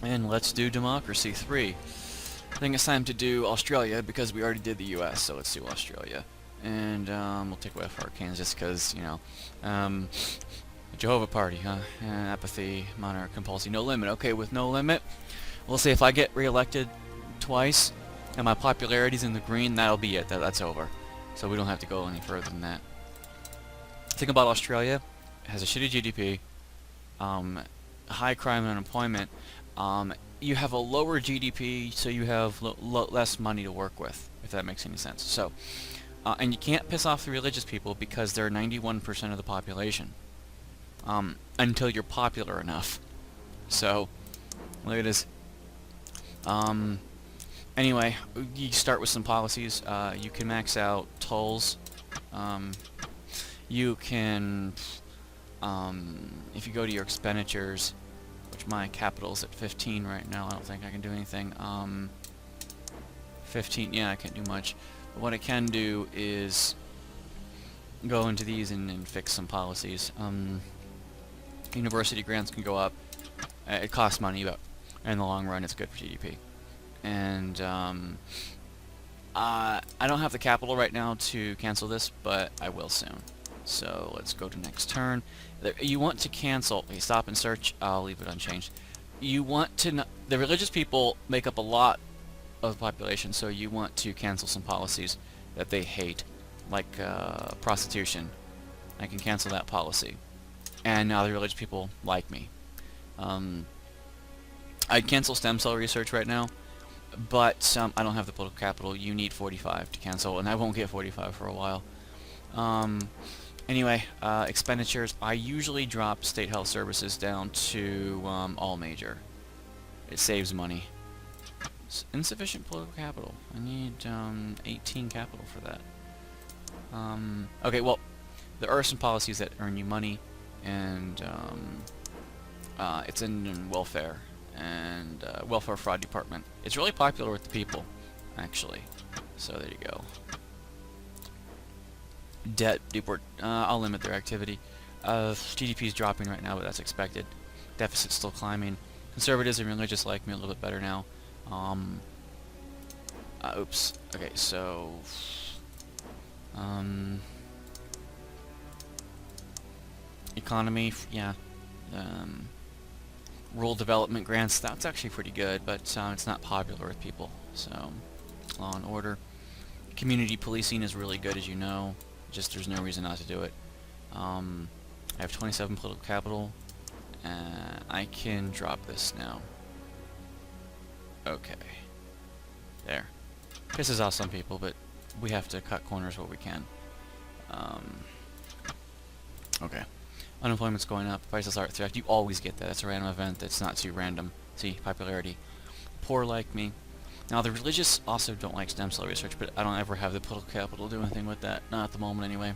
And let's do democracy 3. I think it's time to do Australia because we already did the US, so let's do Australia. And we'll take away Arkansas just because, you know, Jehovah Party, huh? Apathy, monarch, compulsory, no limit. Okay, with no limit, we'll see if I get reelected twice and my popularity's in the green, that'll be it. That's over. So we don't have to go any further than that. Think about Australia. It has a shitty GDP, high crime and unemployment. You have a lower GDP, so you have less money to work with, if that makes any sense. So, and you can't piss off the religious people because they're 91% of the population. Until you're popular enough. So, look at this. Anyway, you start with some policies. You can max out tolls. You can, if you go to your expenditures, which my capital's at 15 right now, I don't think I can do anything. 15, yeah, I can't do much. But what I can do is go into these and fix some policies. University grants can go up. It costs money, but in the long run, it's good for GDP. And I don't have the capital right now to cancel this, but I will soon. So let's go to next turn. You want to cancel. Okay, stop and search. I'll leave it unchanged. You want to. The religious people make up a lot of the population, so you want to cancel some policies that they hate, like prostitution. I can cancel that policy. And now the religious people like me. I'd cancel stem cell research right now, but I don't have the political capital. You need 45 to cancel, and I won't get 45 for a while. Anyway, expenditures. I usually drop state health services down to all major. It saves money. Insufficient political capital. I need 18 capital for that. Okay, well, there are some policies that earn you money, and it's in welfare and welfare fraud department. It's really popular with the people, actually. So there you go. Debt deport. I'll limit their activity. GDP is dropping right now, but that's expected. Deficit's still climbing. Conservatives and religious like me a little bit better now. Oops. Okay, so economy, yeah. Rural development grants, that's actually pretty good, but it's not popular with people. So, law and order. Community policing is really good, as you know. Just there's no reason not to do it. I have 27 political capital. I can drop this now. Okay. There. Pisses off some people, but we have to cut corners where we can. Okay. Unemployment's going up. Prices are at threat. You always get that. That's a random event. That's not too random. See, popularity. Poor like me. Now, the religious also don't like stem cell research, but I don't ever have the political capital to do anything with that. Not at the moment, anyway.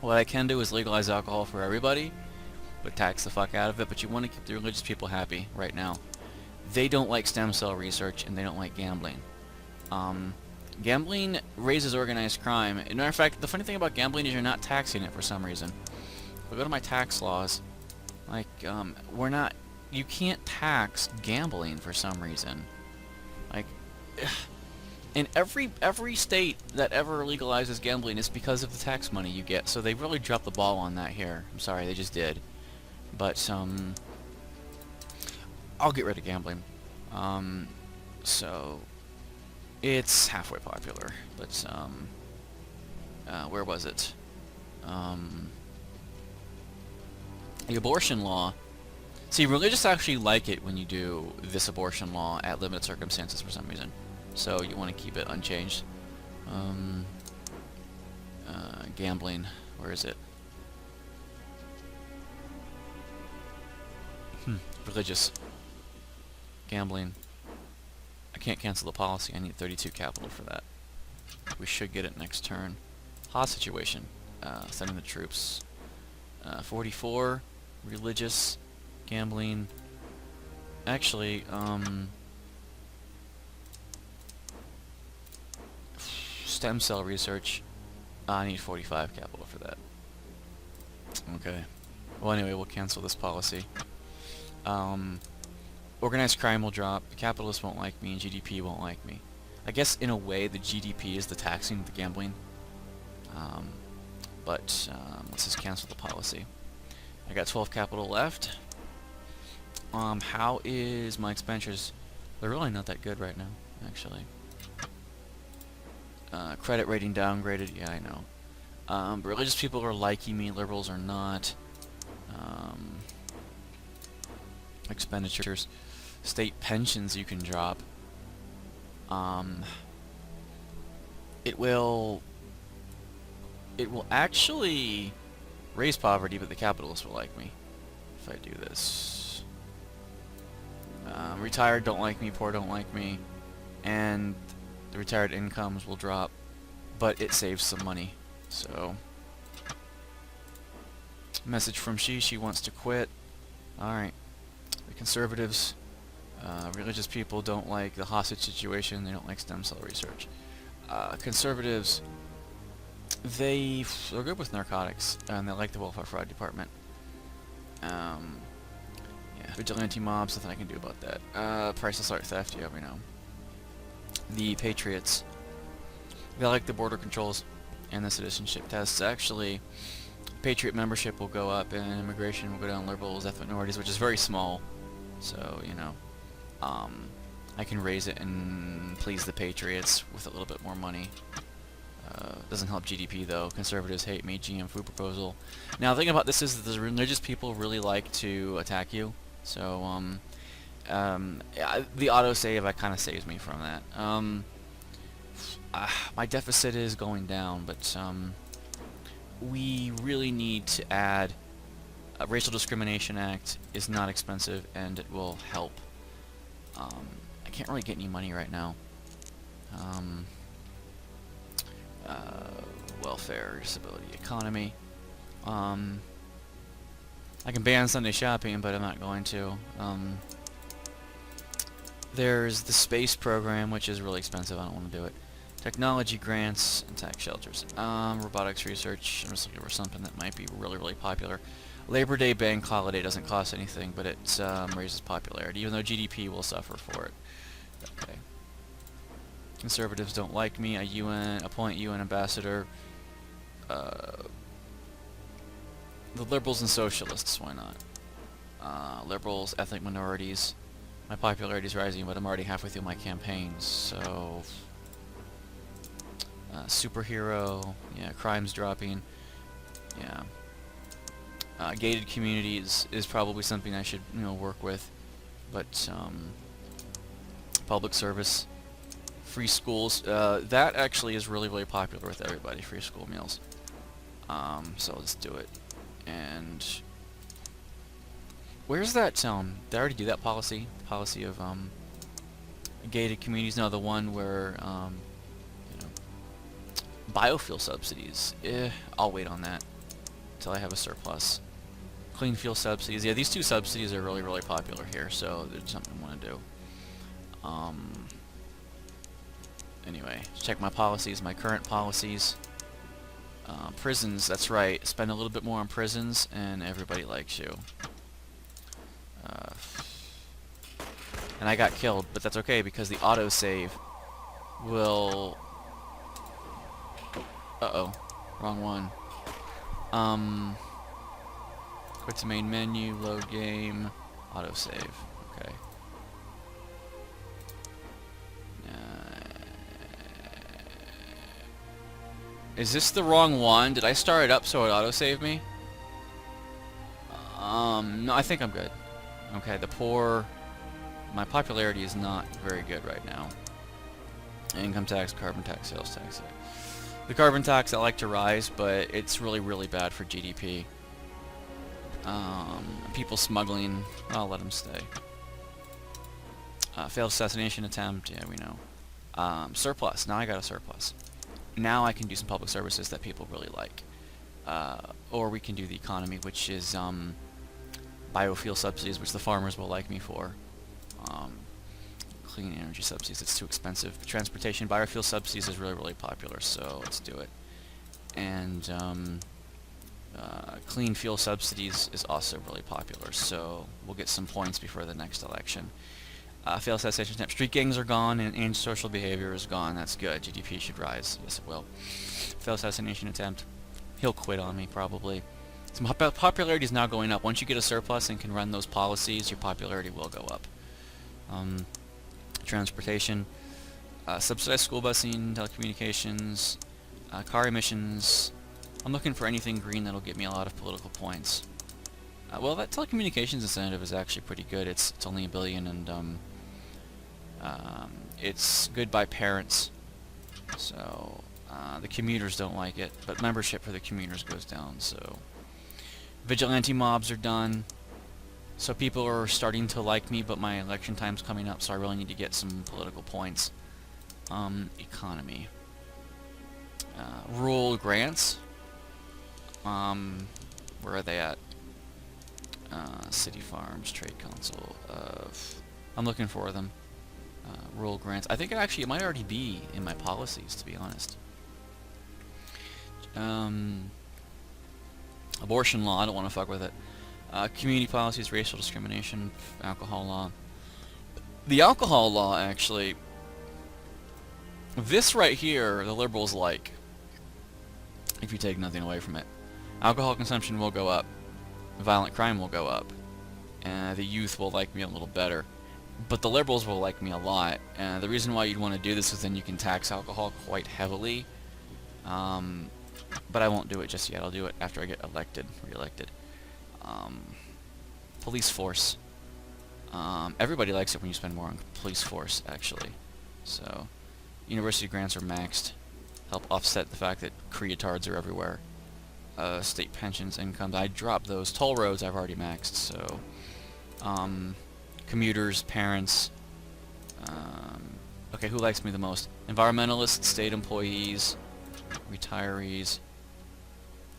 What I can do is legalize alcohol for everybody, but tax the fuck out of it. But you want to keep the religious people happy right now. They don't like stem cell research, and they don't like gambling. Gambling raises organized crime. As a matter of fact, the funny thing about gambling is you're not taxing it for some reason. If I go to my tax laws, like, you can't tax gambling for some reason. Like, in every state that ever legalizes gambling, it's because of the tax money you get. So they really dropped the ball on that here. I'm sorry, they just did. But I'll get rid of gambling. So it's halfway popular. Let's where was it? The abortion law. See, religious actually like it when you do this abortion law at limited circumstances for some reason. So you want to keep it unchanged. Gambling. Where is it? Religious. Gambling. I can't cancel the policy. I need 32 capital for that. We should get it next turn. Hostage situation. Sending the troops. 44. Religious. Gambling. Actually, stem cell research. I need 45 capital for that. Okay. Well, anyway, we'll cancel this policy. Organized crime will drop, the capitalists won't like me, and GDP won't like me. I guess in a way the GDP is the taxing of the gambling. Let's just cancel the policy. I got 12 capital left. How is my expenditures? They're really not that good right now, actually. Credit rating downgraded, yeah, I know. Religious people are liking me, liberals are not. Expenditures. State pensions you can drop. It will actually raise poverty, but the capitalists will like me if I do this. Retired don't like me, poor don't like me, and the retired incomes will drop, but it saves some money. So, message from she wants to quit. Alright. The conservatives, religious people don't like the hostage situation, they don't like stem cell research. Conservatives, they're good with narcotics, and they like the welfare fraud department. Yeah, vigilante mobs, nothing I can do about that. Priceless art theft, yeah, we know. The Patriots, they like the border controls and the citizenship tests. Actually, Patriot membership will go up, and immigration will go down. Liberals, ethnic minorities, which is very small. So, you know, I can raise it and please the Patriots with a little bit more money. Doesn't help GDP though. Conservatives hate me. GM food proposal. Now, the thing about this is that the religious people really like to attack you. So, yeah, the autosave kind of saves me from that. My deficit is going down, but we really need to add a Racial Discrimination Act. Is not expensive and it will help. I can't really get any money right now. Welfare, disability, economy. I can ban Sunday shopping, but I'm not going to. There's the space program, which is really expensive. I don't want to do it. Technology grants and tax shelters. Robotics research. I'm just looking for something that might be really, really popular. Labor Day bank holiday doesn't cost anything, but it raises popularity, even though GDP will suffer for it. Okay. Conservatives don't like me. Appoint UN ambassador. The liberals and socialists, why not? Liberals, ethnic minorities. My popularity is rising, but I'm already halfway through my campaign, so... superhero, yeah, crime's dropping, yeah. Gated communities is probably something I should, work with, but, public service, free schools, that actually is really, really popular with everybody, free school meals. So let's do it. And where's that, did I already do that policy? Policy of, gated communities? No, the one where, biofuel subsidies. I'll wait on that until I have a surplus. Clean fuel subsidies. Yeah, these two subsidies are really, really popular here, so there's something I want to do. Anyway, check my policies, my current policies. Prisons, that's right. Spend a little bit more on prisons, and everybody likes you. And I got killed, but that's okay, because the autosave will... Uh-oh. Wrong one. Quit to main menu, load game, autosave. Okay. Is this the wrong one? Did I start it up so it autosaved me? No, I think I'm good. Okay, the poor... My popularity is not very good right now. Income tax, carbon tax, sales tax. The carbon tax I like to rise, but it's really, really bad for GDP. People smuggling, I'll let them stay. Failed assassination attempt, yeah, we know. Surplus, now I got a surplus. Now I can do some public services that people really like. Or we can do the economy, which is biofuel subsidies, which the farmers will like me for. Clean energy subsidies, it's too expensive. Transportation, biofuel subsidies is really, really popular, so let's do it. And Clean fuel subsidies is also really popular, so we'll get some points before the next election. Failed assassination attempt. Street gangs are gone, and antisocial behavior is gone. That's good. GDP should rise. Yes, it will. Failed assassination attempt. He'll quit on me, probably. So popularity is now going up. Once you get a surplus and can run those policies, your popularity will go up. Transportation. Subsidized school busing, telecommunications, car emissions. I'm looking for anything green that'll get me a lot of political points. Well, that telecommunications incentive is actually pretty good. It's only $1 billion, and it's good by parents. So the commuters don't like it, but membership for the commuters goes down. So vigilante mobs are done. So people are starting to like me, but my election time's coming up, so I really need to get some political points. Economy. Rural grants. Where are they at? City Farms, Trade Council. I'm looking for them. Rural grants. I think it might already be in my policies, to be honest. Abortion law, I don't want to fuck with it. Community policies, racial discrimination, alcohol law. The alcohol law, actually, this right here, the liberals like, if you take nothing away from it. Alcohol consumption will go up. Violent crime will go up. The youth will like me a little better. But the liberals will like me a lot. The reason why you'd want to do this is then you can tax alcohol quite heavily. But I won't do it just yet. I'll do it after I get re-elected. Police force. Everybody likes it when you spend more on police force, actually. So, university grants are maxed. Help offset the fact that creotards are everywhere. State pensions, incomes, I dropped those. Toll roads I've already maxed, so... commuters, parents... okay, who likes me the most? Environmentalists, state employees, retirees...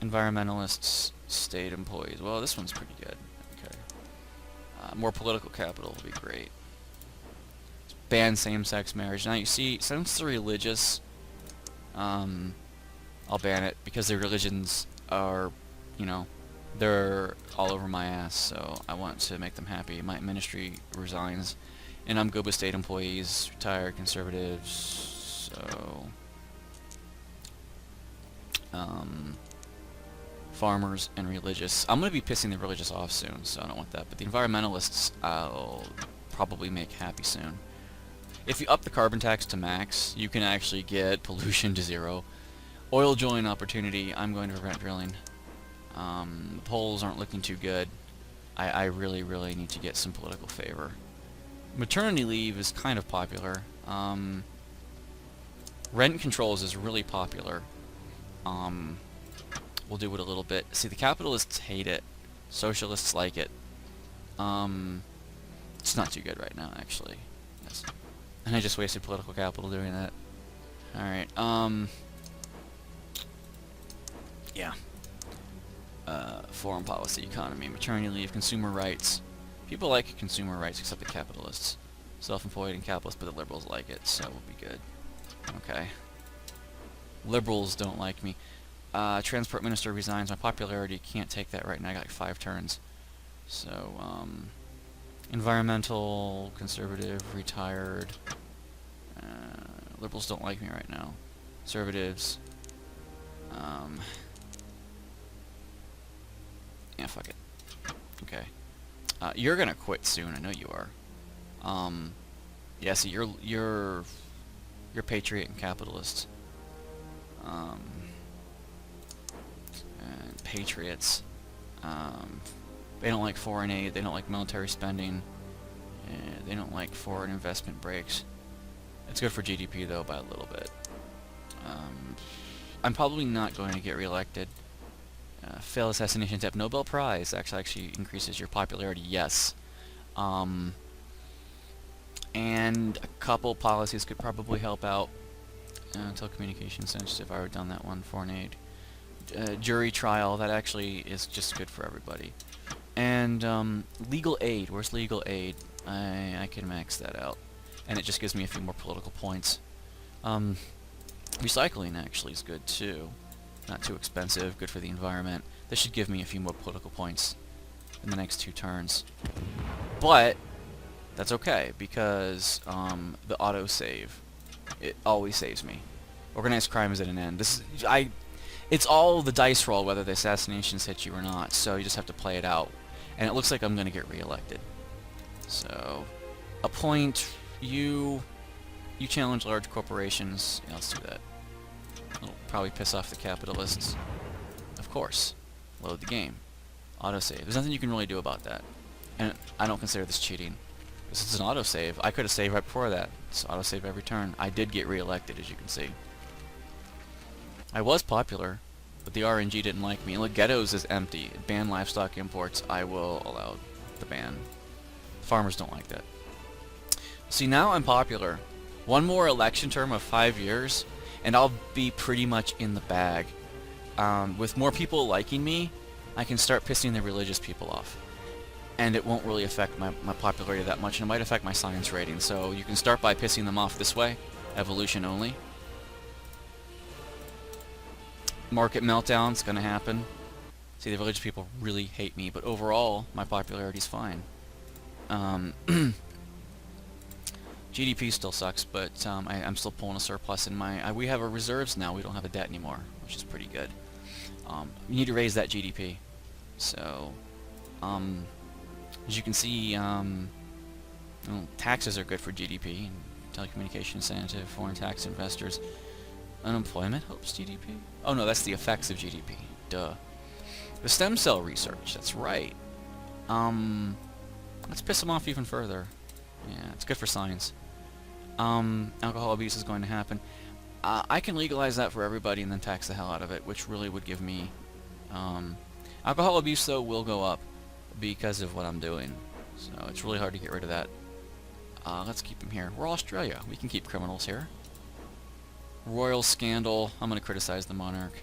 Environmentalists, state employees. Well, this one's pretty good. Okay. More political capital would be great. Ban same-sex marriage. Now, you see, since they're religious... I'll ban it, because their religions are, you know, they're all over my ass, so I want to make them happy. My ministry resigns, and I'm good with state employees, retired conservatives, so... farmers and religious. I'm going to be pissing the religious off soon, so I don't want that. But the environmentalists, I'll probably make happy soon. If you up the carbon tax to max, you can actually get pollution to 0. Oil drilling opportunity, I'm going to prevent drilling. The polls aren't looking too good. I really, really need to get some political favor. Maternity leave is kind of popular. Rent controls is really popular. We'll do it a little bit. See, the capitalists hate it. Socialists like it. It's not too good right now, actually. Yes. And I just wasted political capital doing that. Alright, yeah. Foreign policy, economy, maternity leave, consumer rights. People like consumer rights except the capitalists. Self-employed and capitalists, but the liberals like it, so we'll be good. Okay. Liberals don't like me. Transport minister resigns. My popularity can't take that right now. I got like 5 turns. So, environmental, conservative, retired. Liberals don't like me right now. Conservatives. Yeah, fuck it. Okay. You're gonna quit soon. I know you are. Yeah. See, you're patriot and capitalist. And patriots. They don't like foreign aid. They don't like military spending. They don't like foreign investment breaks. It's good for GDP though by a little bit. I'm probably not going to get reelected. Failed assassination attempt. Nobel Prize actually increases your popularity. Yes. And a couple policies could probably help out. Telecommunications sensitive. I already done that one. Foreign aid. Jury trial. That actually is just good for everybody. And legal aid. Where's legal aid? I can max that out. And it just gives me a few more political points. Recycling actually is good too. Not too expensive, good for the environment. This should give me a few more political points in the next 2 turns. But that's okay, because the autosave, it always saves me. Organized crime is at an end. It's all the dice roll whether the assassinations hit you or not, so you just have to play it out. And it looks like I'm going to get reelected. So, appoint you challenge large corporations. Yeah, let's do that. It'll probably piss off the capitalists. Of course. Load the game. Autosave. There's nothing you can really do about that. And I don't consider this cheating. This is an autosave. I could have saved right before that. It's autosave every turn. I did get reelected, as you can see. I was popular, but the RNG didn't like me. And look, ghettos is empty. Ban livestock imports. I will allow the ban. Farmers don't like that. See, now I'm popular. One more election term of 5 years, and I'll be pretty much in the bag. With more people liking me, I can start pissing the religious people off. And it won't really affect my popularity that much, and it might affect my science rating. So you can start by pissing them off this way. Evolution only. Market meltdown's gonna happen. See, the religious people really hate me, but overall, my popularity's fine. GDP still sucks, but I'm still pulling a surplus in my... we have our reserves now. We don't have a debt anymore, which is pretty good. We need to raise that GDP. So, as you can see, taxes are good for GDP. Telecommunication incentive, foreign tax investors. Unemployment helps GDP? Oh no, that's the effects of GDP. Duh. The stem cell research, that's right. Let's piss them off even further. Yeah, it's good for science. Alcohol abuse is going to happen. I can legalize that for everybody and then tax the hell out of it, which really would give me... alcohol abuse, though, will go up because of what I'm doing. So it's really hard to get rid of that. Let's keep them here. We're Australia. We can keep criminals here. Royal scandal. I'm going to criticize the monarch.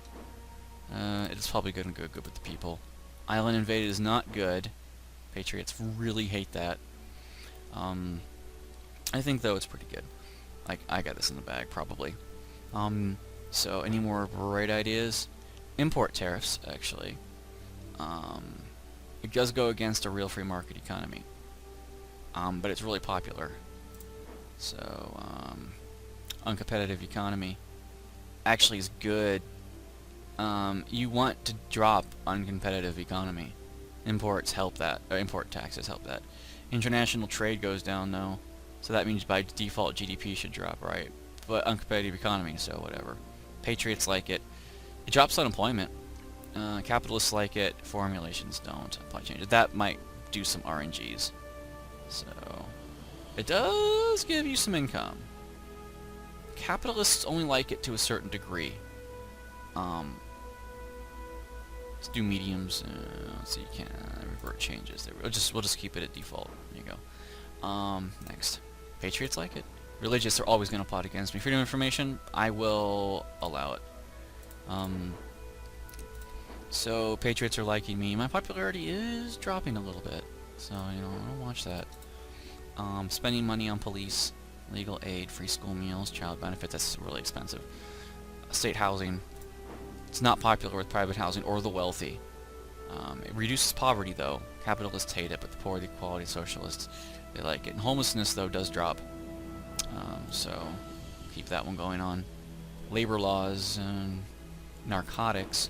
It's probably going to go good with the people. Island invaded is not good. Patriots really hate that. I think, though, it's pretty good. I got this in the bag, probably. So, any more bright ideas? Import tariffs, actually. It does go against a real free market economy. But it's really popular. So, uncompetitive economy actually is good. You want to drop uncompetitive economy. Imports help that. Import taxes help that. International trade goes down, though. So that means by default GDP should drop, right? But uncompetitive economy, so whatever. Patriots like it. It drops unemployment. Capitalists like it. Formulations don't apply changes. That might do some RNGs. So it does give you some income. Capitalists only like it to a certain degree. Let's do mediums. Let's see, you can revert changes. There we'll just keep it at default. There you go. Next, Patriots like it. Religious are always going to plot against me. Freedom of information, I will allow it. So Patriots are liking me. My popularity is dropping a little bit. So you know, I'll watch that. Spending money on police, legal aid, free school meals, child benefits. That's really expensive. State housing. It's not popular with private housing or the wealthy. It reduces poverty, though. Capitalists hate it, but the poor, the equality socialists, they like it. And homelessness, though, does drop. So keep that one going on. Labor laws and narcotics.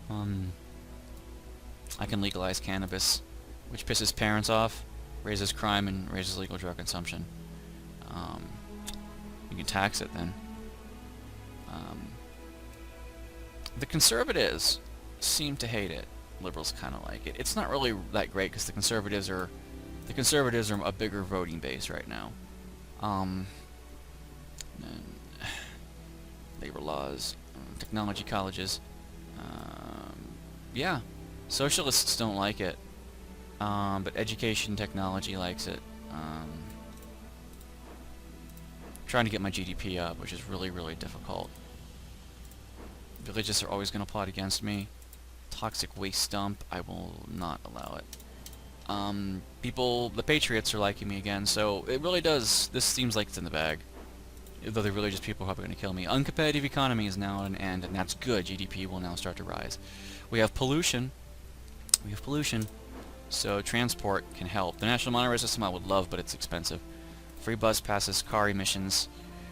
I can legalize cannabis, which pisses parents off, raises crime, and raises legal drug consumption. You can tax it then. The conservatives seem to hate it. Liberals kind of like it. It's not really that great because the conservatives are a bigger voting base right now. And labor laws, technology colleges. Yeah, socialists don't like it, but education technology likes it. Trying to get my GDP up, which is really, really difficult. Religious are always going to plot against me. Toxic waste dump, I will not allow it. The Patriots are liking me again, so it really does, this seems like it's in the bag. Though the religious people are probably going to kill me. Uncompetitive economy is now at an end, and that's good. GDP will now start to rise. We have pollution. We have pollution. So transport can help. The national monorail system I would love, but it's expensive. Free bus passes, car emissions.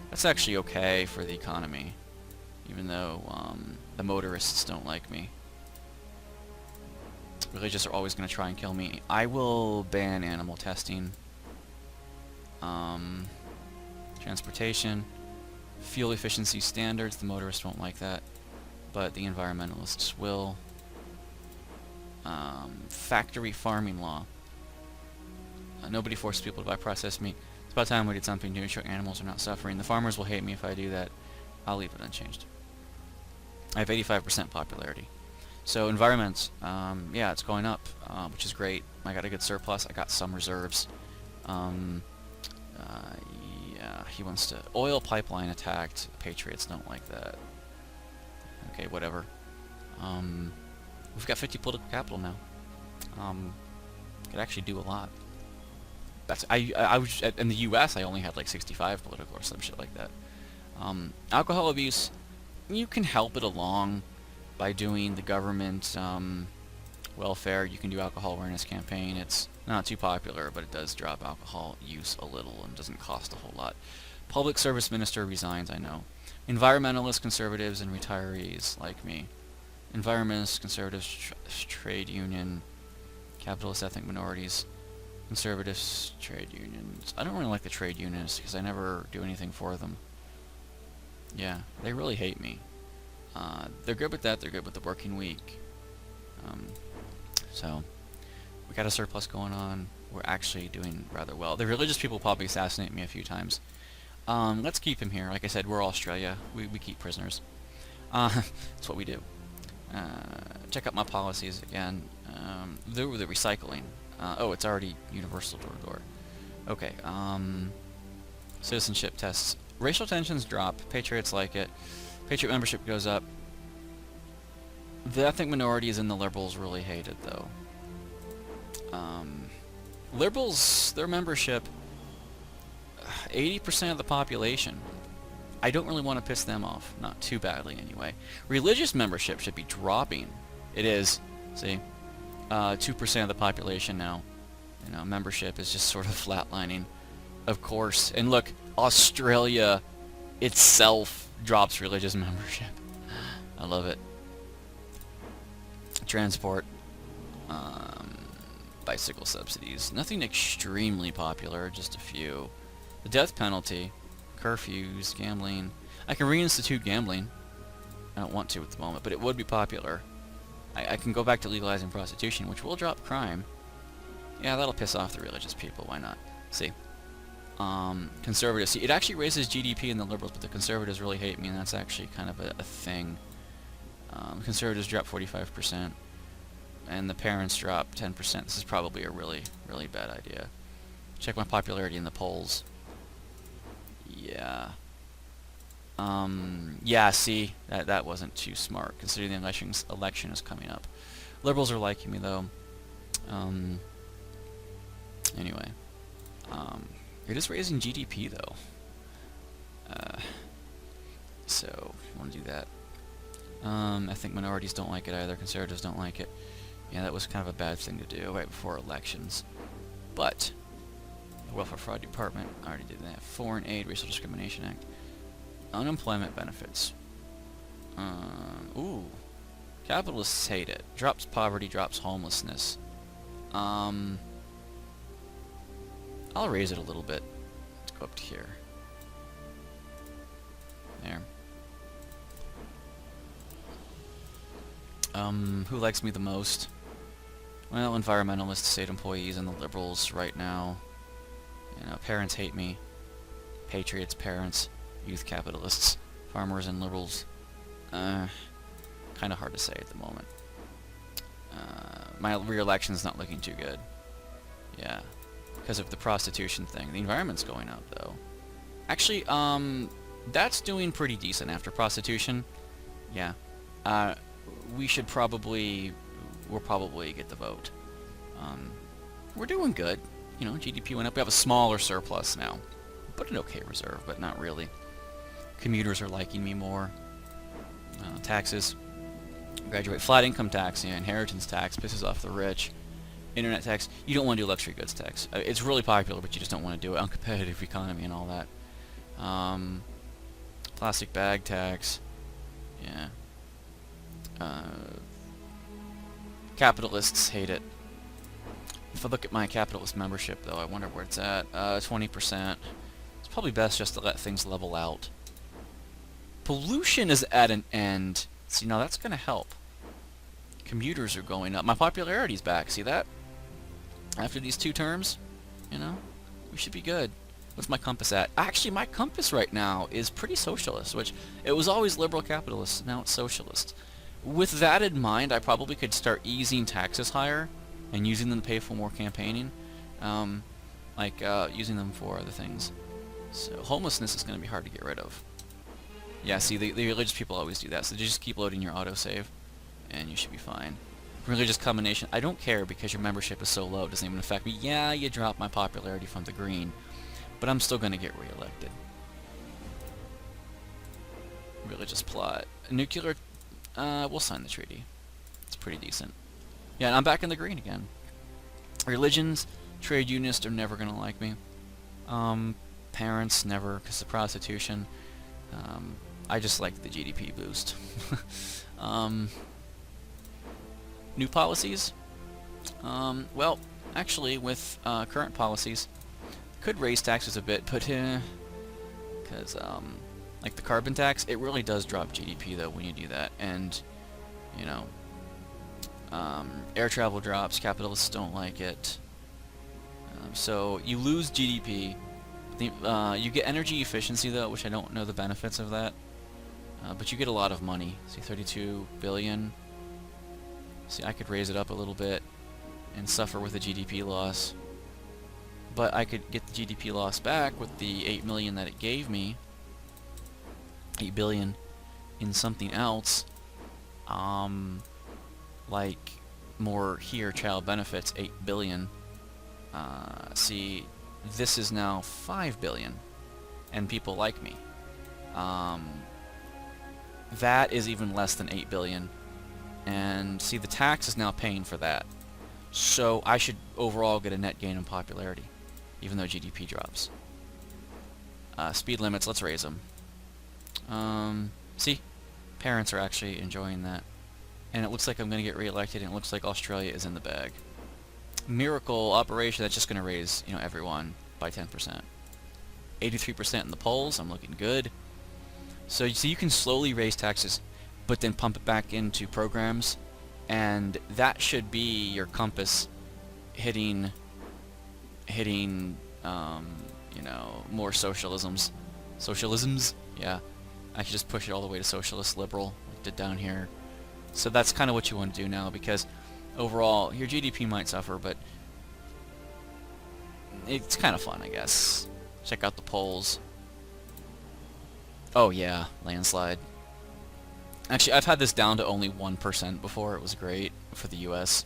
That's actually okay for the economy, even though the motorists don't like me. Religious are always going to try and kill me. I will ban animal testing. Transportation. Fuel efficiency standards. The motorists won't like that, but the environmentalists will. Factory farming law. Nobody forces people to buy processed meat. It's about time we did something to ensure animals are not suffering. The farmers will hate me if I do that. I'll leave it unchanged. I have 85% popularity. So environments, yeah, it's going up, which is great. I got a good surplus. I got some reserves. Yeah, he wants to... Oil pipeline attacked. Patriots don't like that. Okay, whatever. We've got 50 political capital now. Could actually do a lot. That's I was in the U.S. I only had like 65 political or some shit like that. Alcohol abuse, you can help it along by doing the government welfare. You can do alcohol awareness campaign. It's not too popular, but it does drop alcohol use a little and doesn't cost a whole lot. Public service minister resigns. I know. Environmentalists, conservatives, and retirees like me. Environmentalists, conservatives, trade union, capitalist, ethnic minorities, conservatives, trade unions. I don't really like the trade unionists because I never do anything for them. Yeah, they really hate me. They're good with that. They're good with the working week. So we got a surplus going on. We're actually doing rather well. The religious people probably assassinate me a few times. Let's keep him here. Like I said, we're Australia. We keep prisoners. That's what we do. Check out my policies again. The recycling. Oh, it's already universal door-to-door. Okay. Citizenship tests. Racial tensions drop. Patriots like it. Patriot membership goes up. The ethnic minorities and the liberals really hate it, though. Liberals, their membership, 80% of the population. I don't really want to piss them off. Not too badly, anyway. Religious membership should be dropping. It is. See? 2% of the population now. You know, membership is just sort of flatlining. Of course. And look, Australia itself drops religious membership. I love it. Transport. Bicycle subsidies. Nothing extremely popular, just a few. The death penalty. Curfews, gambling. I can reinstitute gambling. I don't want to at the moment, but it would be popular. I can go back to legalizing prostitution, which will drop crime. Yeah, that'll piss off the religious people. Why not? See. Conservatives. See, it actually raises GDP in the liberals, but the conservatives really hate me, and that's actually kind of a thing. Conservatives drop 45%, and the parents drop 10%. This is probably a really, really bad idea. Check my popularity in the polls. Yeah. Yeah, see, that wasn't too smart, considering the election is coming up. Liberals are liking me, though. Anyway. It is raising GDP, though. So, I want to do that. I think minorities don't like it either. Conservatives don't like it. Yeah, that was kind of a bad thing to do right before elections. But the Welfare Fraud Department, I already did that. Foreign Aid, Racial Discrimination Act. Unemployment benefits. Ooh. Capitalists hate it. Drops poverty, drops homelessness. I'll raise it a little bit. Let's go up to here. There. Who likes me the most? Well, environmentalists, state employees, and the liberals right now. You know, parents hate me. Patriots, parents, youth capitalists, farmers, and liberals. Kind of hard to say at the moment. My re-election's not looking too good. Yeah, because of the prostitution thing. The environment's going up, though. Actually, that's doing pretty decent after prostitution. Yeah. We'll probably get the vote. We're doing good. You know, GDP went up. We have a smaller surplus now. But an okay reserve, but not really. Commuters are liking me more. Taxes. Graduate. Flat income tax, yeah, inheritance tax, pisses off the rich. Internet tax. You don't want to do luxury goods tax. It's really popular, but you just don't want to do it. Uncompetitive economy and all that. Plastic bag tax. Yeah. Capitalists hate it. If I look at my capitalist membership, though, I wonder where it's at. 20%. It's probably best just to let things level out. Pollution is at an end. See, now that's going to help. Commuters are going up. My popularity's back. See that? After these 2 terms, you know, we should be good. What's my compass at? Actually, my compass right now is pretty socialist, which it was always liberal capitalist. Now it's socialist. With that in mind, I probably could start easing taxes higher and using them to pay for more campaigning, using them for other things. So homelessness is going to be hard to get rid of. Yeah, see, the religious people always do that, so just keep loading your autosave, and you should be fine. Religious combination, I don't care because your membership is so low, it doesn't even affect me. Yeah, you drop my popularity from the green, but I'm still going to get reelected. Religious plot. Nuclear, we'll sign the treaty. It's pretty decent. Yeah, and I'm back in the green again. Religions, trade unionists are never going to like me. Parents, never, because of prostitution. I just like the GDP boost. New policies? Well, actually, with current policies, could raise taxes a bit, but because like the carbon tax, it really does drop GDP though when you do that, and you know, air travel drops. Capitalists don't like it, so you lose GDP. You get energy efficiency though, which I don't know the benefits of that, but you get a lot of money. See, 32 billion. See, I could raise it up a little bit and suffer with a GDP loss, but I could get the GDP loss back with the 8 million that it gave me, 8 billion, in something else, like more here, child benefits, 8 billion. See, this is now 5 billion, and people like me. That is even less than 8 billion. And see, the tax is now paying for that. So I should overall get a net gain in popularity, even though GDP drops. Speed limits, let's raise them. See, parents are actually enjoying that. And it looks like I'm going to get reelected, and it looks like Australia is in the bag. Miracle operation that's just going to raise, you know, everyone by 10%. 83% in the polls, I'm looking good. So you can slowly raise taxes, but then pump it back into programs, and that should be your compass hitting you know, more socialisms, yeah. I should just push it all the way to socialist liberal, like I did down here. So that's kind of what you want to do now, because overall your GDP might suffer, but it's kind of fun, I guess. Check out the polls. Oh yeah, landslide. Actually, I've had this down to only 1% before. It was great for the US.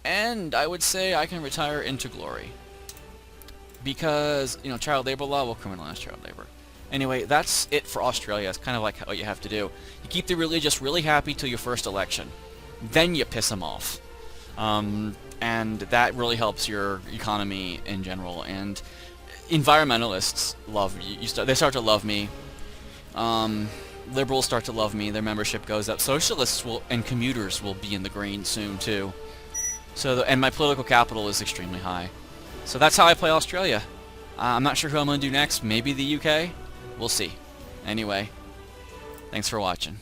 And I would say I can retire into glory. Because, you know, child labor law will criminalize child labor. Anyway, that's it for Australia. It's kind of like what you have to do. You keep the religious really happy till your first election. Then you piss them off. And that really helps your economy in general. And environmentalists love you. They start to love me. Liberals start to love me, their membership goes up. Socialists and commuters will be in the green soon too. So and my political capital is extremely high. So that's how I play Australia. I'm not sure who I'm going to do next. Maybe the UK? We'll see. Anyway, thanks for watching.